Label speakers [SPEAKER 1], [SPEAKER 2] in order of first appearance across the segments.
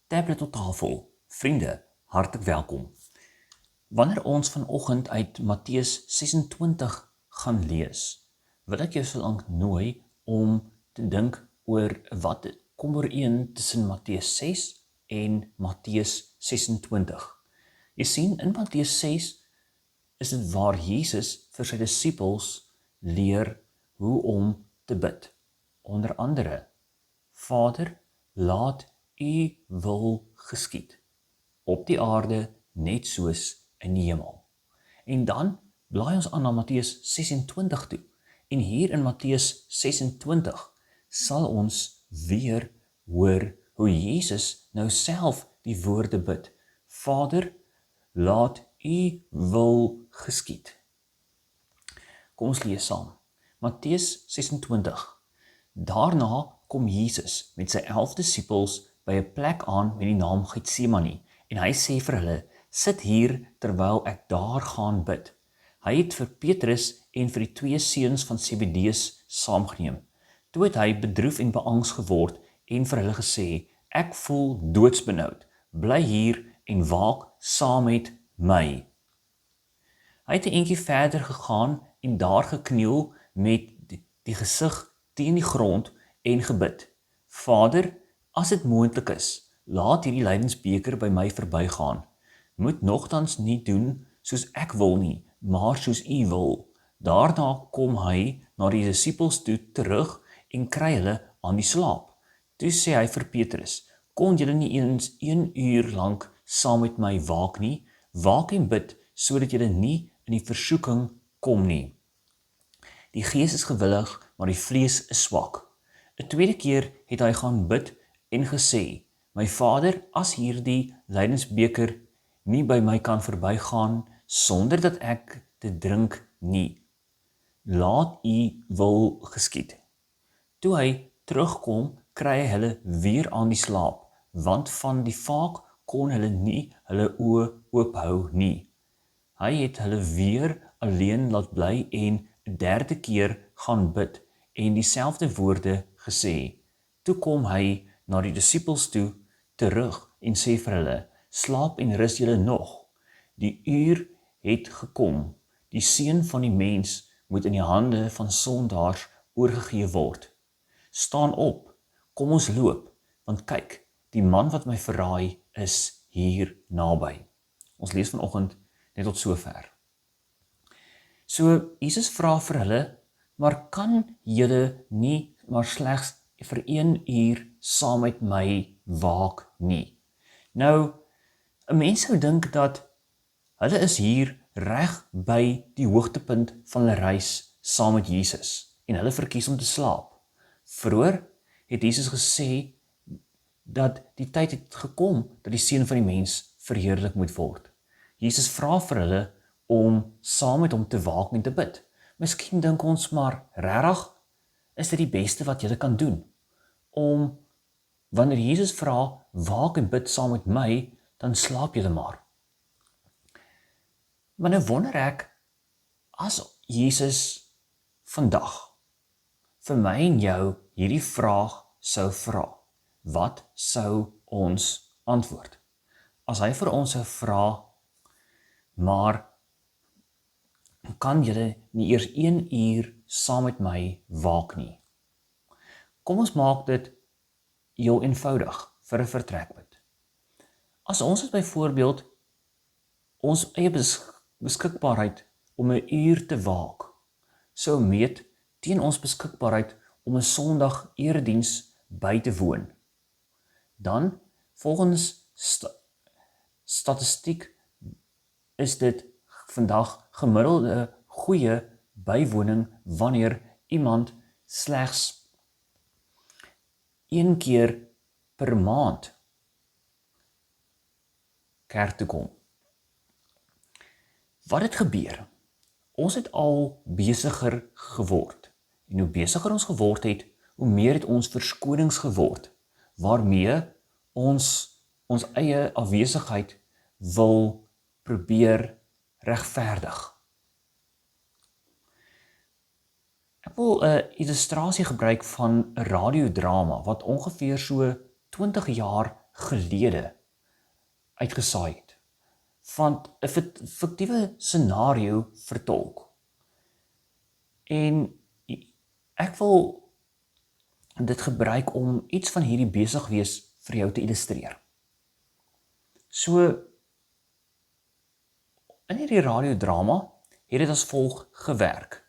[SPEAKER 1] Tablet op tafel, vriende, hartlik welkom. Wanneer ons vanoggend uit Matteus 26 gaan lees, wil ek jou solank nooi om te dink oor wat kom ooreen tussen Matteus 6 en Matteus 26. Jy sien, in Matteus 6 is dit waar Jesus vir sy disippels leer hoe om te bid. Onder andere, Vader, laat U wil geskied, op die aarde net soos in die hemel. En dan blaai ons aan na Matteus 26 toe. En hier in Matteus 26 sal ons weer hoor hoe Jesus nou self die woorde bid. Vader, laat U wil geskied. Kom ons lees saam. Matteus 26. Daarna kom Jesus met sy 11 disippels by 'n plek aan met die naam Getsemane en hy sê vir hulle, sit hier terwyl ek daar gaan bid. Hy het vir Petrus en vir die 2 seuns van Zebedeus saamgeneem. Toe het hy bedroef en beangs geword en vir hulle gesê, ek voel doodsbenoud, bly hier en waak saam met my. Hy het 'n entjie verder gegaan en daar gekniel met die gesig teen die grond en gebid. Vader, as dit moontlik is, laat hierdie lydensbeker by my verbygaan. Moet nogtans nie doen soos ek wil nie, maar soos U wil. Daarna kom hy na die disippels toe terug en kry hulle aan die slaap. Toe sê hy vir Petrus, kon julle nie eens 1 uur lank saam met my waak nie? Waak en bid, sodat julle nie in die versoeking kom nie. Die gees is gewillig, maar die vlees is swak. 'n tweede keer het hy gaan bid en gesê, my Vader, as hierdie lydensbeker nie by my kan verbygaan, sonder dat ek dit drink nie, laat U wil geskied. Toe hy terugkom, kry hy hulle weer aan die slaap, want van die vaak kon hulle nie hulle oë oophou nie. Hy het hulle weer alleen laat bly en 'n derde keer gaan bid en dieselfde woorde gesê. Toe kom hy na die disippels toe terug en sê vir hulle, slaap en rus julle nog. Die uur het gekom. Die seun van die mens moet in die hande van sondaars oorgegee word. Staan op, kom ons loop, want kyk, die man wat my verraai is hier naby. Ons lees vanoggend net tot sover. So, Jesus vra vir hulle, maar kan julle nie maar slegs vir 1 uur saam met my waak nie? Nou, 'n mens sou dink dat hulle is hier reg by die hoogtepunt van hulle reis saam met Jesus en hulle verkies om te slaap. Vroeër het Jesus gesê dat die tyd het gekom dat die seun van die mens verheerlik moet word. Jesus vra vir hulle om saam met hom te waak en te bid. Miskien dink ons maar, regtig, is dit die beste wat jy kan doen? Om, wanneer Jesus vra, waak en bid saam met my, dan slaap jy maar. Maar nou wonder ek, as Jesus vandag vir my en jou hierdie vraag sou vra, wat sou ons antwoord? As hy vir ons sou vra, maar kan julle nie eers 1 uur saam met my waak nie? Kom ons maak dit heel eenvoudig vir 'n vertrekpunt. As ons het byvoorbeeld ons eie beskikbaarheid om 1 uur te waak, sou meet teen ons beskikbaarheid om 'n Sondag erediens by te woon, dan volgens statistiek is dit vandag gemiddelde goeie bywoning wanneer iemand slegs 1 keer per maand kerk toe kom. Wat het gebeur? Ons het al besiger geword. En hoe besiger ons geword het, hoe meer het ons verskonings geword, waarmee ons eie afwesigheid wil probeer regverdig. Ek wil 'n illustrasie gebruik van 'n radiodrama wat ongeveer so 20 jaar gelede uitgesaai het. Van 'n fiktiewe scenario vertolk. En ek wil dit gebruik om iets van hierdie besig wees vir jou te illustreer. So, in hierdie radiodrama het dit as volg gewerk.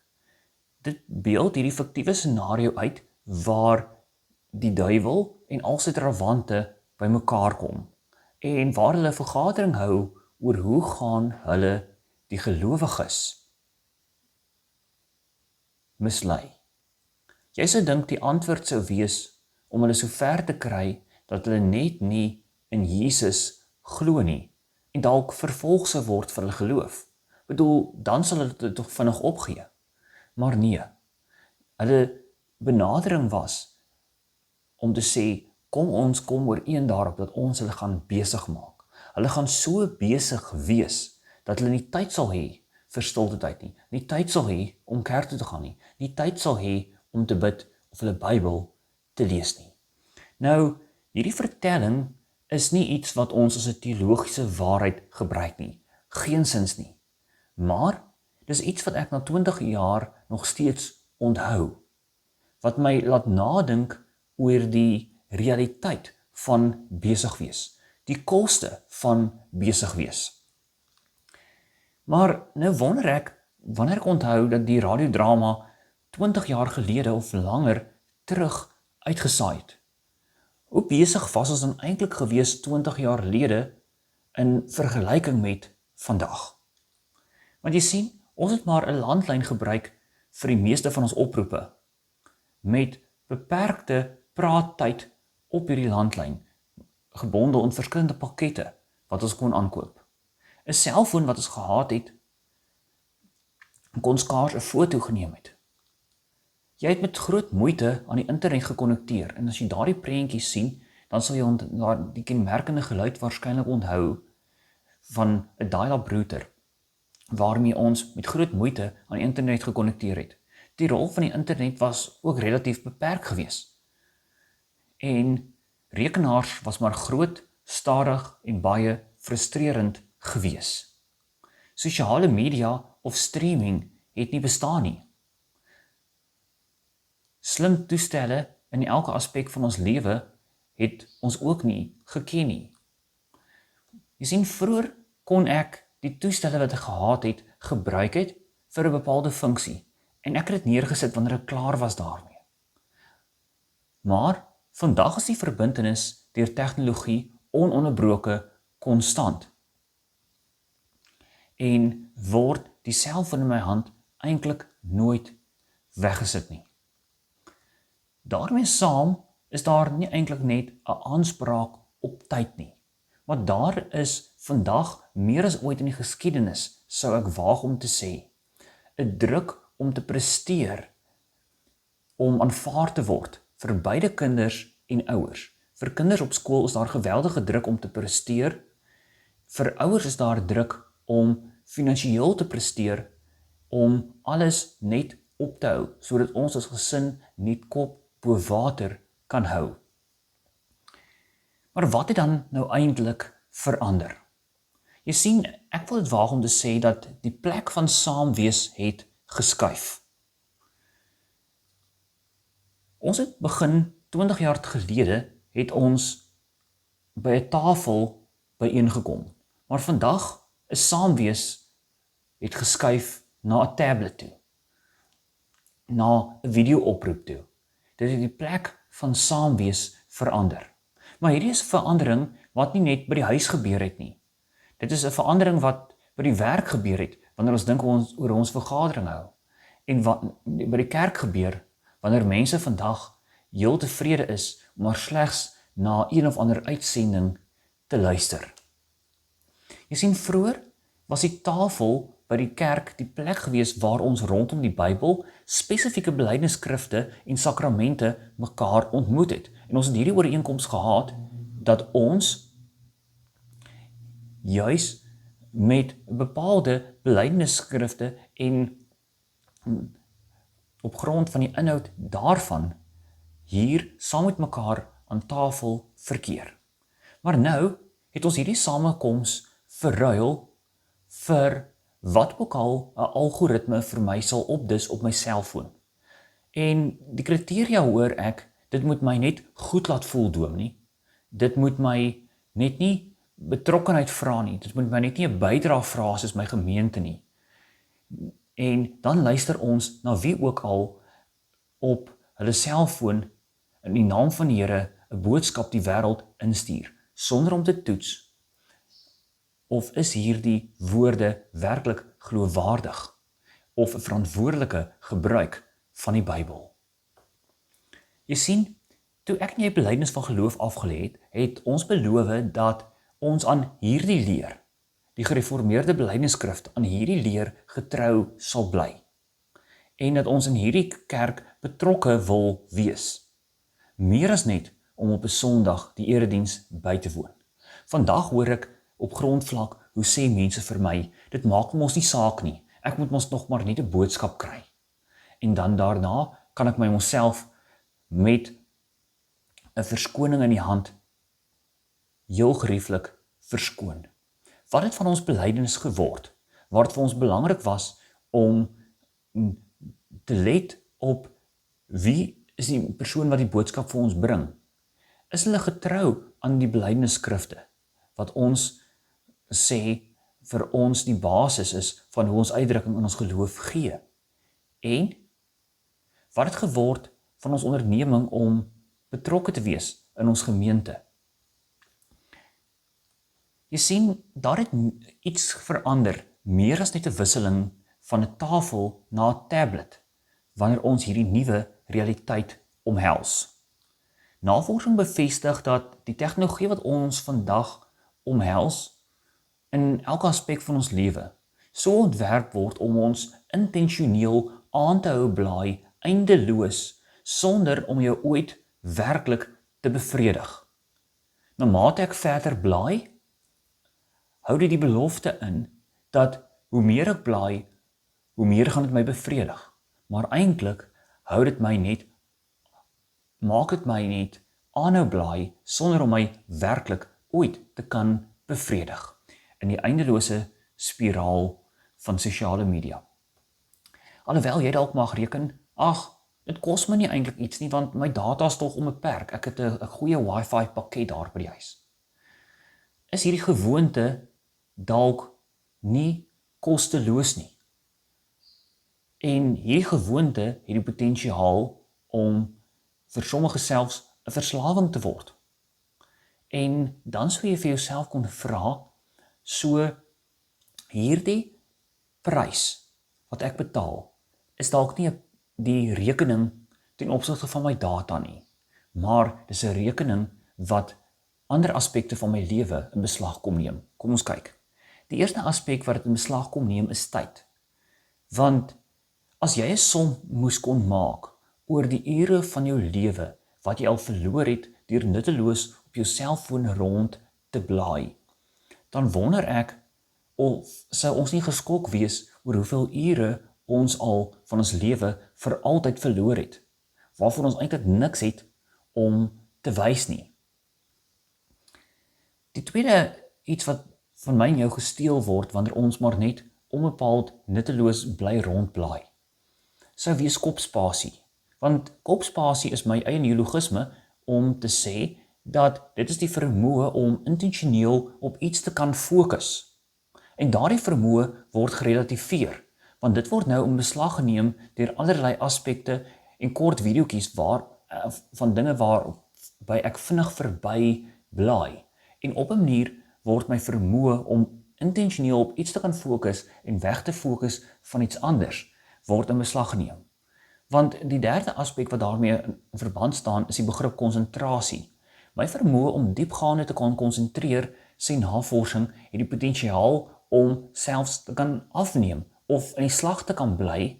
[SPEAKER 1] Dit beeld hierdie fiktiewe scenario uit waar die duiwel en al sy trawante by mekaar kom en waar hulle vergadering hou oor hoe gaan hulle die gelowiges mislei. Jy sou dink die antwoord sou wees om hulle so ver te kry dat hulle net nie in Jesus glo nie en dalk vervolg sou word vir hulle geloof. Bedoel, dan sal hulle dit toch vinnig opgee. Maar nee, hulle benadering was om te sê, kom ooreen daarop dat ons hulle gaan besig maak. Hulle gaan so besig wees dat hulle nie tyd sal hê vir stilte tyd nie tyd sal hê om kerk toe te gaan nie tyd sal hê om te bid of hulle Bybel te lees nie. Nou, hierdie vertelling is nie iets wat ons as 'n teologiese waarheid gebruik nie, geensins nie. Maar, dis iets wat ek na 20 jaar nog steeds onthou, wat my laat nadink oor die realiteit van besig wees, die koste van besig wees. Maar nou wonder ek, wanneer ek onthou dat die radiodrama 20 jaar gelede of langer terug uitgesaai het. Hoe besig was ons dan eintlik gewees 20 jaar gelede in vergelyking met vandag? Want jy sien, ons het maar 'n landlyn gebruik vir die meeste van ons oproepe, met beperkte praattyd op hierdie landlyn, gebondel in verskillende pakkette wat ons kon aankoop. 'n Selfoon wat ons gehad het, kon ons skaars 'n foto geneem het. Jy het met groot moeite aan die internet gekonnekteer, en as jy daardie prentjies sien, dan sal jy die kenmerkende geluid waarskynlik onthou van 'n dial-up router, waarmee ons met groot moeite aan die internet gekonnekteer het. Die rol van die internet was ook relatief beperk gewees. En rekenaars was maar groot, stadig en baie frustrerend gewees. Sosiale media of streaming het nie bestaan nie. Slim toestelle in elke aspek van ons lewe het ons ook nie geken nie. Jy sien, vroeër kon ek die toestelle wat ek gehad het, gebruik het vir 'n bepaalde funksie, en ek het dit neergesit wanneer ek klaar was daarmee. Maar vandag is die verbintenis deur tegnologie ononderbroke konstant. En word die selfoon in my hand eintlik nooit weggesit nie. Daarmee saam is daar nie eintlik net 'n aanspraak op tyd nie, maar daar is vandag meer as ooit in die geskiedenis, sou ek waag om te sê, 'n druk om te presteer, om aanvaar te word vir beide kinders en ouers. Vir kinders op skool is daar geweldige druk om te presteer, vir ouers is daar druk om finansiëel te presteer, om alles net op te hou, sodat ons as gesin net kop bo water kan hou. Maar wat het dan nou eintlik verander? Jy sien, ek wil dit waag om te sê dat die plek van saamwees het geskuif. Ons het begin 20 jaar gelede het ons by 'n tafel byeengekom, maar vandag is saamwees het geskuif na 'n tablet toe, na 'n video-oproep toe. Dit het die plek van saamwees verander. Maar hierdie is 'n verandering wat nie net by die huis gebeur het nie. Dit is 'n verandering wat by die werk gebeur het, wanneer ons dink oor ons vergadering hou. En wat by die kerk gebeur, wanneer mense vandag heel tevrede is om maar slegs na een of ander uitsending te luister. Jy sien, vroeër was die tafel by die kerk die plek gewees waar ons rondom die Bybel, spesifieke belydenisskrifte en sakramente mekaar ontmoet het. En ons het hierdie ooreenkoms gehad dat ons juis met bepaalde belydenisskrifte en op grond van die inhoud daarvan hier saam met mekaar aan tafel verkeer. Maar nou het ons hierdie samekoms verruil vir wat ook al 'n algoritme vir my sal opdis op my selfoon. En die kriteria hoor ek, dit moet my net goed laat voel, Dominee. Dit moet my net nie betrokkenheid vra nie. Dit moet my net nie 'n bydrae vra soos my gemeente nie. En dan luister ons na wie ook al op hulle selfoon in die naam van die Here 'n boodskap die wêreld instuur, sonder om te toets of is hierdie woorde werklik geloofwaardig of 'n verantwoordelike gebruik van die Bybel. Jy sien, toe ek en jy belydenis van geloof afgelê het, het ons beloof dat ons aan hierdie leer, die gereformeerde belydenisskrif, aan hierdie leer getrou sal bly. En dat ons in hierdie kerk betrokke wil wees. Meer as net om op 'n Sondag die erediens by te woon. Vandag hoor ek op grondvlak, hoe sê mense vir my, dit maak mos nie saak nie, ek moet mos nog maar net 'n boodskap kry. En dan daarna kan ek my myself met 'n verskoning in die hand heel gerieflik verskoon. Wat het van ons belydenis geword, waar dit vir ons belangrik was om te let op wie is die persoon wat die boodskap vir ons bring? Is hulle getrou aan die belydenisskrifte, wat ons sê vir ons die basis is van hoe ons uitdrukking in ons geloof gee? En wat het geword van ons onderneming om betrokke te wees in ons gemeente? Jy sien, daar het iets verander, meer as net 'n wisseling van 'n tafel na 'n tablet, wanneer ons hierdie nuwe realiteit omhels. Navorsing bevestig dat die tegnologie wat ons vandag omhels, in elke aspek van ons lewe, so ontwerp word om ons intentioneel aan te hou blaai, eindeloos, sonder om jou ooit werklik te bevredig. Naarmate ek verder blaai, hou dit die belofte in, dat hoe meer ek blaai, hoe meer gaan dit my bevredig. Maar eintlik maak dit my net aanhou blaai, sonder om my werklik ooit te kan bevredig. In die eindelose spiraal van sosiale media. Alhoewel jy dalk mag reken, dit kos my nie eintlik iets nie, want my data is tog onbeperk, ek het 'n goeie wifi pakket daar by die huis. Is hierdie gewoonte dalk nie kosteloos nie? En hierdie gewoonte het die potensiaal om vir sommige selfs 'n verslawing te word. En dan sou jy vir jouself kon vra, so hierdie prys wat ek betaal, is dalk nie die rekening ten opsigte van my data nie, maar dis 'n rekening wat ander aspekte van my lewe in beslag kom neem. Kom ons kyk. Die eerste aspek wat dit in beslag kom neem is tyd. Want as jy 'n som moes kon maak oor die ure van jou lewe wat jy al verloor het deur nutteloos op jou selfoon rond te blaai, dan wonder ek of sou ons nie geskok wees oor hoeveel ure ons al van ons lewe vir altyd verloor het, waarvoor ons eintlik niks het om te wys nie. Die tweede iets wat van my en jou gesteel word wanneer ons maar net onbepaald nutteloos bly rondblaai, sou wees kopspasie. Want kopspasie is my eie neologisme om te sê dat dit is die vermoë om intentioneel op iets te kan fokus. En daardie vermoë word gerelativeer, want dit word nou in beslag geneem deur allerlei aspekte en kort videoetjies van dinge waarby ek vinnig verby blaai. En op 'n manier word my vermoë om intentioneel op iets te kan fokus en weg te fokus van iets anders, word in beslag geneem. Want die derde aspek wat daarmee in verband staan is die begrip konsentrasie. My vermoë om diepgaande te kan konsentreer, sê navorsing, het die potensiaal om selfs te kan afneem of in die slag te kan bly.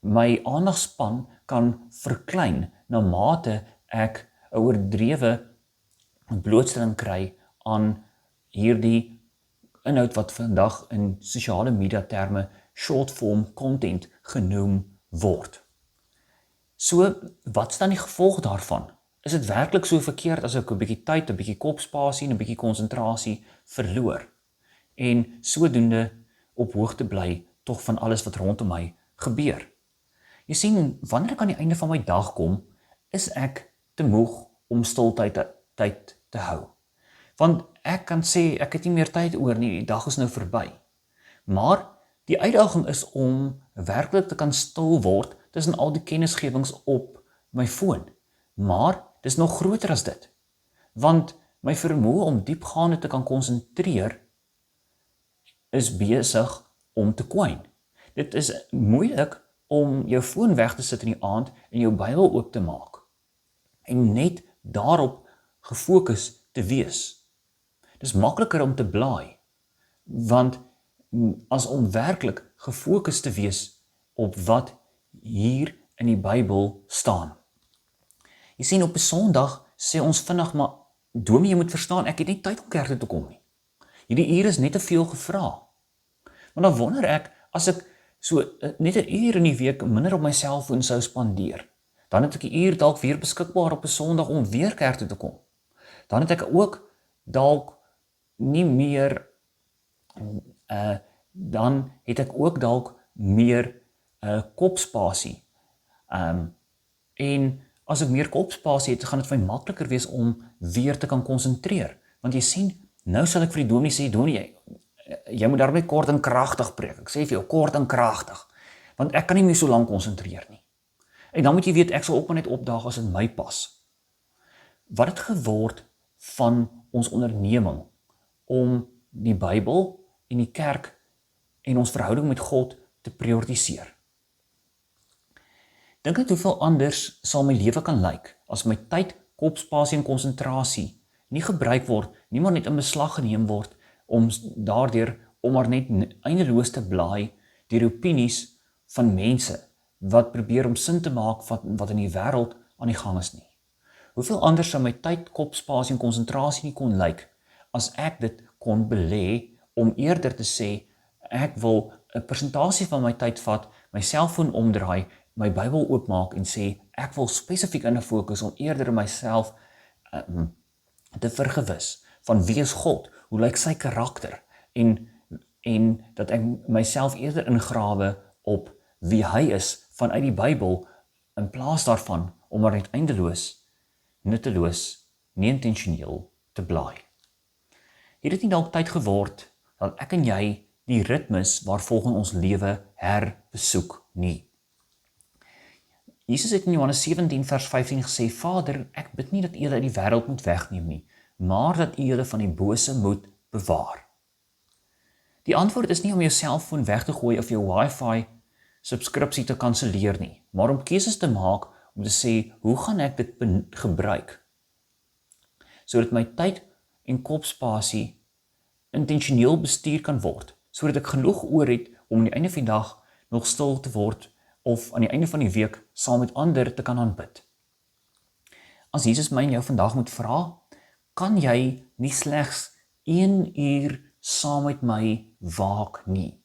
[SPEAKER 1] My aandagsspan kan verklein na mate ek 'n oordrewe blootstelling kry aan hierdie inhoud wat vandag in sosiale media terme short form content genoem word. So, wat is dan die gevolg daarvan? is dit werklik so verkeerd as ek 'n bietjie tyd, 'n bietjie kopspasie en 'n bietjie konsentrasie verloor en sodoende op hoogte bly tog van alles wat rondom my gebeur? Jy sien, wanneer ek aan die einde van my dag kom, is ek te moeg om tyd te hou. Want ek kan sê, ek het nie meer tyd oor nie, die dag is nou verby. Maar die uitdaging is om werklik te kan stil word tussen al die kennisgewings op my foon. Maar dis nog groter as dit. Want my vermoë om diepgaande te kan konsentreer is besig om te kwyn. Dit is moeilik om jou foon weg te sit in die aand en jou Bybel oop te maak en net daarop gefokus te wees. Dis makliker om te blaai, want as om werklik gefokus te wees op wat hier in die Bybel staan. Jy sien, op 'n Sondag sê ons vinnig, maar Dominee, jy moet verstaan, ek het nie tyd om kerk toe te kom nie. Hierdie uur is net te veel gevra. Want dan wonder ek, as ek so net 'n uur in die week minder op my selfoon sou spandeer, dan het ek 'n uur dalk weer beskikbaar op 'n Sondag om weer kerk toe te kom. Dan het ek ook dalk nie meer, dan het ek ook dalk meer kopspasie. En as ek meer kopspasie het, gaan dit vir my makliker wees om weer te kan konsentreer. Want jy sien, nou sal ek vir die dominee sê, dominee, jy moet daarmee kort en kragtig preek. Ek sê vir jou, kort en kragtig. Want ek kan nie meer so lank konsentreer nie. En dan moet jy weet, ek sal ook maar net opdaag as in my pas. Wat het geword van ons onderneming om die Bybel en die kerk en ons verhouding met God te prioritiseer? Dink net hoeveel anders sal my lewe kan lyk as my tyd, kopspasie en konsentrasie nie gebruik word, nie maar net in beslag geneem word om daardeur om maar net eindeloos te blaai deur opinies van mense wat probeer om sin te maak van wat in die wêreld aan die gang is nie. Hoeveel anders sou my tyd, kopspasie en konsentrasie nie kon lyk as ek dit kon belê om eerder te sê, ek wil 'n persentasie van my tyd vat, my selfoon omdraai, my Bybel oopmaak en sê, ek wil spesifiek in 'n fokus om eerder myself te vergewis van wie is God, hoe lyk sy karakter en dat ek myself eerder ingrawe op wie hy is vanuit die Bybel in plaas daarvan om maar net eindeloos, nutteloos, nie intentioneel te blaai. Het dit nie dalk tyd geword dat ek en jy die ritmes waarvolgens ons lewe herbesoek nie? Jesus het in Johannes 17 vers 15 gesê, Vader, ek bid nie dat U hulle uit die wêreld moet wegneem nie, maar dat U hulle van die bose moet bewaar. Die antwoord is nie om jou selfoon weg te gooi of jou wifi subskripsie te kanselleer nie, maar om keuses te maak om te sê, hoe gaan ek dit gebruik? Sodat my tyd en kopspasie intentioneel bestuur kan word, sodat ek genoeg oor het om aan die einde van die dag nog stil te word of aan die einde van die week saam met ander te kan aanbid. As Jesus my en jou vandag moet vra, kan jy nie slegs 1 uur saam met my waak nie.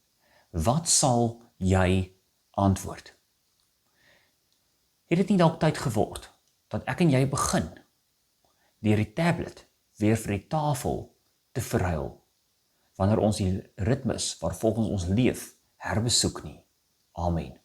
[SPEAKER 1] Wat sal jy antwoord? Het dit nie dalk tyd geword dat ek en jy begin deur die tablet weer vir die tafel te verruil, wanneer ons die ritmes waarvolgens ons leef herbesoek nie? Amen.